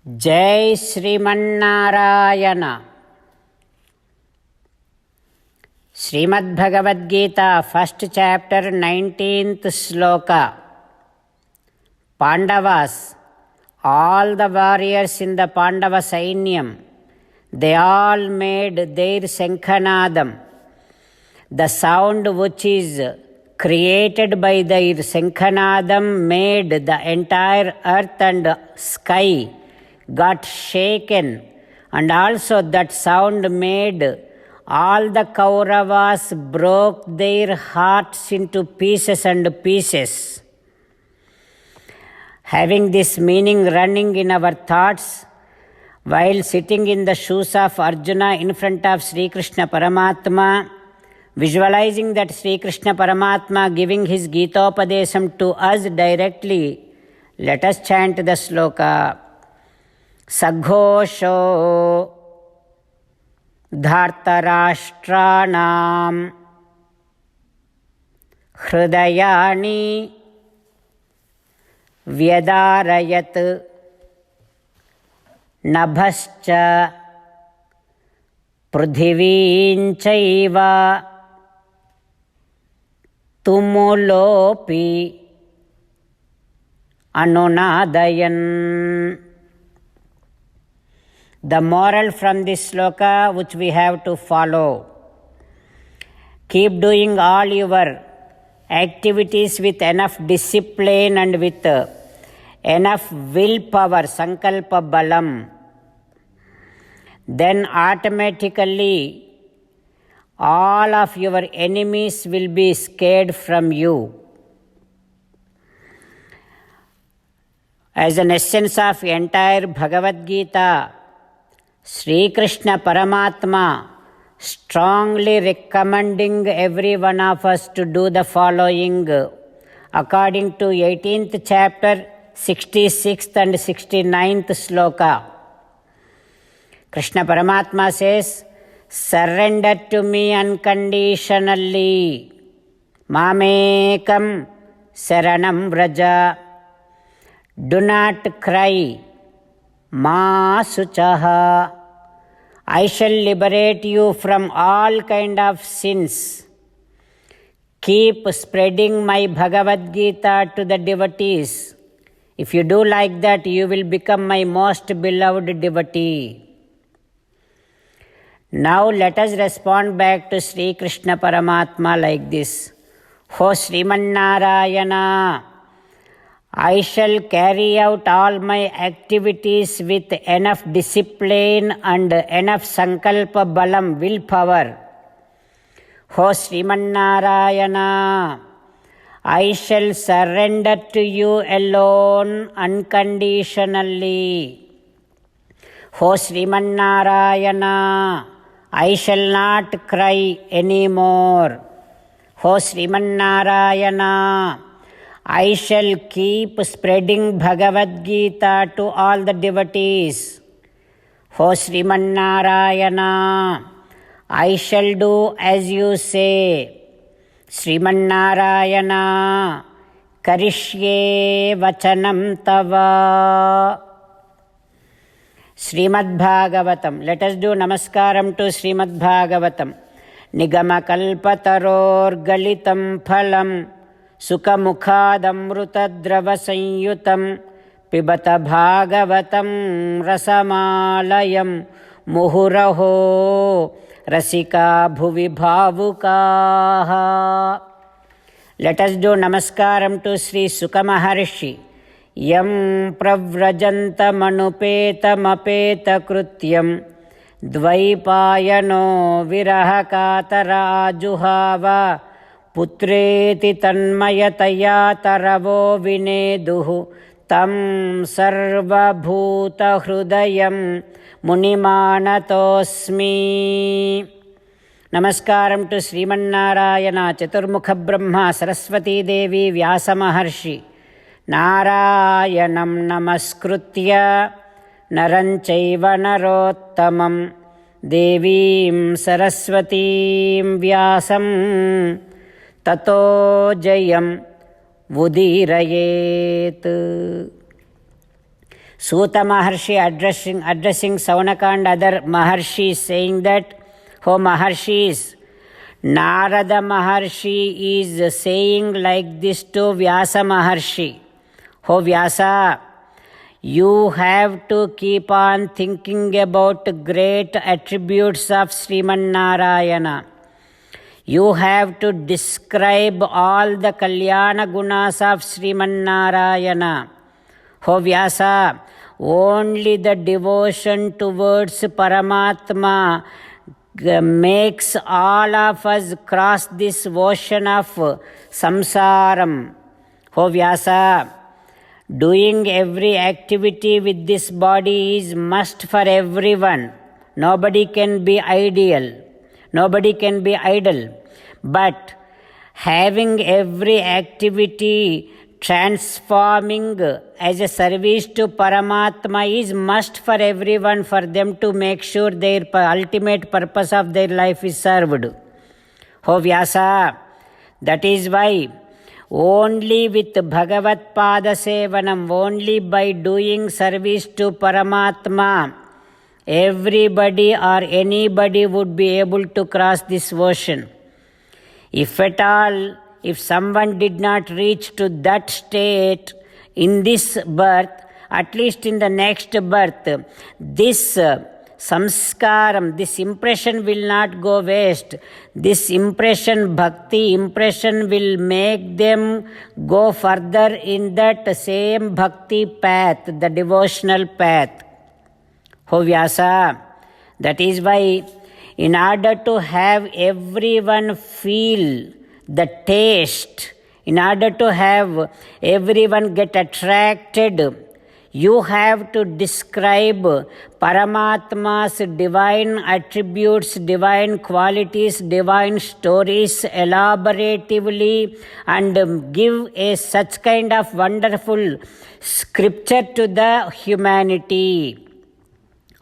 जय Sriman Narayana. Shrimad Bhagavad Gita first chapter 19th shloka. Pandavas, all the warriors in the Pandava Sainyam, they all made their Shankhanadam. The sound which is created by their Shankhanadam made the entire earth and sky got shaken, and also that sound made all the Kauravas broke their hearts into pieces and pieces. Having this meaning running in our thoughts, while sitting in the shoes of Arjuna in front of Sri Krishna Paramatma, visualizing that Sri Krishna Paramatma giving his Gitopadesam to us directly, let us chant the sloka. Saghosho dhartarashtranam hrudayani vyadarayat nabhascha prithivīñcaiva tumulopi anunadayan. The moral from this sloka which we have to follow: keep doing all your activities with enough discipline and with enough willpower, sankalpa balam. Then automatically all of your enemies will be scared from you. As an essence of entire Bhagavad Gita, Sri Krishna Paramatma strongly recommending every one of us to do the following according to 18th chapter, 66th and 69th sloka. Krishna Paramatma says, surrender to me unconditionally. Mamekam saranam vraja. Do not cry. Ma suchaha. I shall liberate you from all kind of sins. Keep spreading my Bhagavad Gita to the devotees. If you do like that, you will become my most beloved devotee. Now let us respond back to Sri Krishna Paramatma like this. Ho Srimannarayana, I shall carry out all my activities with enough discipline and enough sankalpa balam, willpower. Ho Srimannarayana, I shall surrender to you alone unconditionally. Ho Srimannarayana, I shall not cry anymore. Ho Srimannarayana, I shall keep spreading Bhagavad Gita to all the devotees. Ho Srimannarayana, I shall do as you say. Srimannarayana, karishye vachanam tava. Srimad Bhagavatam. Let us do namaskaram to Srimad Bhagavatam. Nigama kalpataror galitam phalam सुखमुखादमृतद्रवसंयुतं पिबत भागवतं रसमालयं मुहुरहो रसिका भुवि भावुकाः. Let us do namaskaram to Sri Sukha Maharshi. Yam pravrajantamanopetamapeta dvaipayano virahakatarajuhava पुत्रेति तन्मयतया तरवो विनेदुः तं सर्वभूतहृदयं मुनिमानतोऽस्मि. नमस्कारं to Sriman Narayana, चतुर्मुख ब्रह्मा, सरस्वती देवी, व्यास महर्षि. नारायणं नमस्कृत्य नरं चैव नरोत्तमं देवीं सरस्वतीं व्यासं ततो जयं उदीरयेत्. Suta Maharshi addressing Saunaka and other Maharshis, saying that, "O Maharshis, Narada Maharshi is saying like this to Vyasa Maharshi. O Vyasa, you have to keep on thinking about great attributes of Sriman Narayana. You have to describe all the Kalyana Gunas of Sriman Narayana. O Vyasa, only the devotion towards Paramatma makes all of us cross this ocean of samsaram. O Vyasa, doing every activity with this body is must for everyone. Nobody can be ideal. Nobody can be idle. But having every activity transforming as a service to Paramatma is must for everyone, for them to make sure their ultimate purpose of their life is served. O Vyasa, that is why only with Bhagavat Pada Sevanam, only by doing service to Paramatma, everybody or anybody would be able to cross this ocean. If at all, if someone did not reach to that state in this birth, at least in the next birth, this samskaram, this impression will not go waste. This impression, bhakti impression, will make them go further in that same bhakti path, the devotional path. O Vyasa, that is why in order to have everyone feel the taste, in order to have everyone get attracted, you have to describe Paramatma's divine attributes, divine qualities, divine stories elaboratively, and give a such kind of wonderful scripture to the humanity.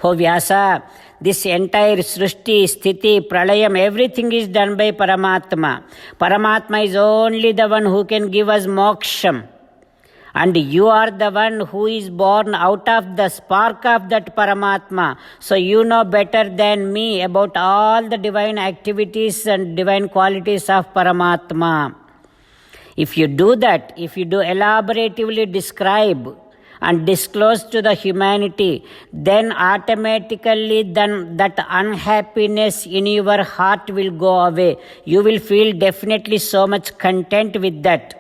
O Vyasa, this entire Srishti, Sthiti, Pralayam, everything is done by Paramatma. Paramatma is only the one who can give us moksham. And you are the one who is born out of the spark of that Paramatma. So you know better than me about all the divine activities and divine qualities of Paramatma. If you do that, if you do elaboratively describe and disclose to the humanity, then automatically that unhappiness in your heart will go away. You will feel definitely so much content with that.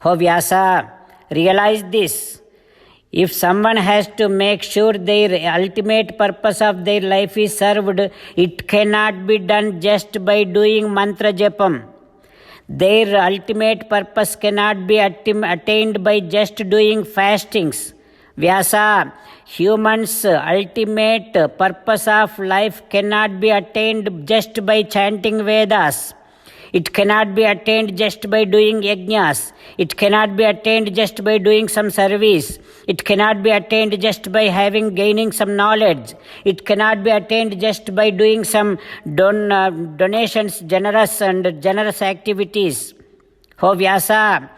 O Vyasa, realize this. If someone has to make sure their ultimate purpose of their life is served, it cannot be done just by doing mantra japam. Their ultimate purpose cannot be attained by just doing fastings. Vyasa, humans' ultimate purpose of life cannot be attained just by chanting Vedas. It cannot be attained just by doing yajnas. It cannot be attained just by doing some service. It cannot be attained just by gaining some knowledge. It cannot be attained just by doing some donations, generous activities. O Vyasa,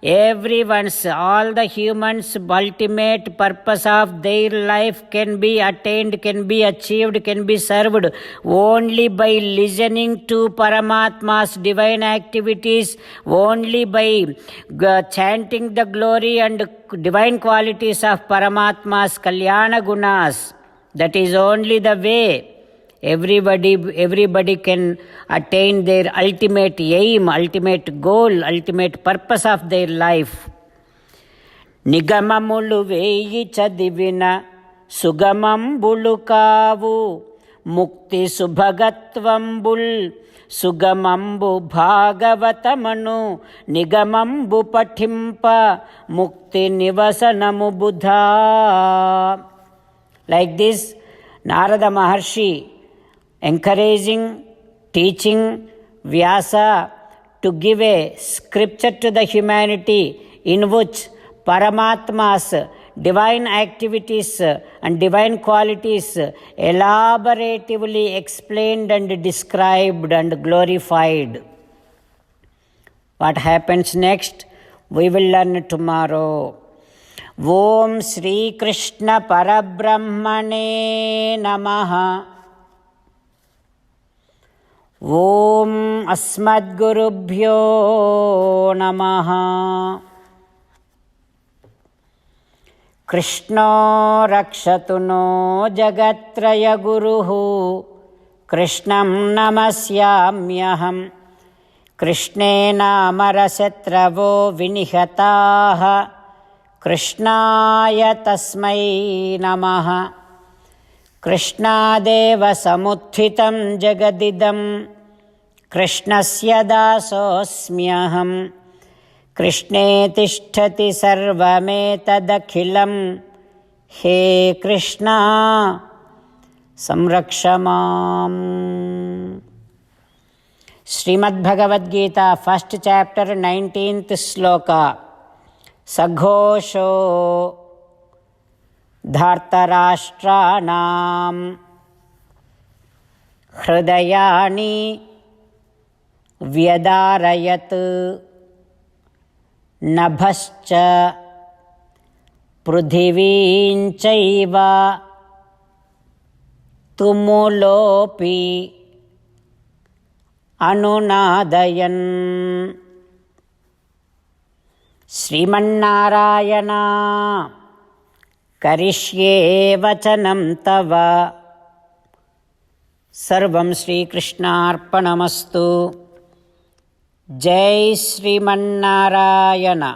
all the humans' ultimate purpose of their life can be attained, can be achieved, can be served only by listening to Paramatma's divine activities, only by chanting the glory and divine qualities of Paramatma's Kalyana Gunas. That is only the way everybody can attain their ultimate aim, ultimate goal, ultimate purpose of their life. Nigamamulu veyi chadivina sugamambulu kavu mukti subhagatvambul sugamambu bhagavatamanu nigamambu pathimpa mukti nivasanamu buddha. Like this, Narada Maharshi encouraging, teaching Vyasa to give a scripture to the humanity in which Paramatma's divine activities and divine qualities elaboratively explained and described and glorified. What happens next? We will learn tomorrow. ఓం శ్రీకృష్ణ పరబ్రహ్మణే నమః. ఓం అస్మద్గురుభ్యో నమః. కృష్ణో రక్షతు no జగత్రయగురుః. కృష్ణం నమస్యామ్యహం. కృష్ణేనామరశత్రవో వినిహతాః. కృష్ణాయ తస్మై నమః. కృష్ణాదేవ సముత్థితం జగదిదం. కృష్ణస్య దాసోऽస్మ్యహం. కృష్ణే తిష్టతి సర్వమేతదఖిలం. హే కృష్ణ సంరక్ష మాం. Srimad Bhagavad Gita first chapter 19th శ్లోక. సఘోషో ధార్తరాష్ట్రాణాం హృదయాని వ్యదారయత్. నభశ్చ పృథివీం చైవ తుములోపి అనునాదయన్. శ్రీమన్నారాయణ కరిష్యే వచనం తవ. సర్వం శ్రీకృష్ణార్పణమస్తు. జై శ్రీమన్నారాయణ.